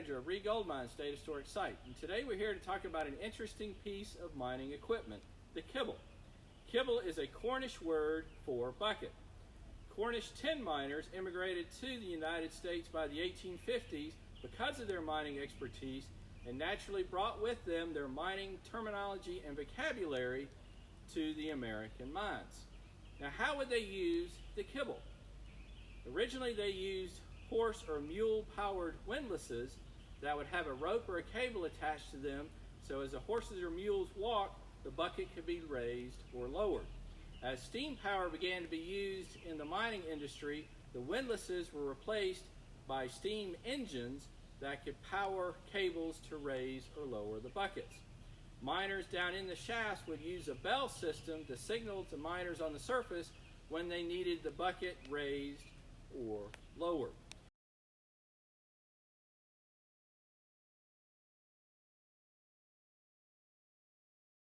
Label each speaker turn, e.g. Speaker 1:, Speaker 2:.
Speaker 1: manager of Gold Mine State Historic Site, and today we're here to talk about an interesting piece of mining equipment, the kibble. Kibble is a Cornish word for bucket. Cornish tin miners immigrated to the United States by the 1850s because of their mining expertise and naturally brought with them their mining terminology and vocabulary to the American mines. Now, how would they use the kibble? Originally, they used horse or mule-powered windlasses that would have a rope or a cable attached to them, so as the horses or mules walked, the bucket could be raised or lowered. As steam power began to be used in the mining industry, the windlasses were replaced by steam engines that could power cables to raise or lower the buckets. Miners down in the shafts would use a bell system to signal to miners on the surface when they needed the bucket raised or lowered.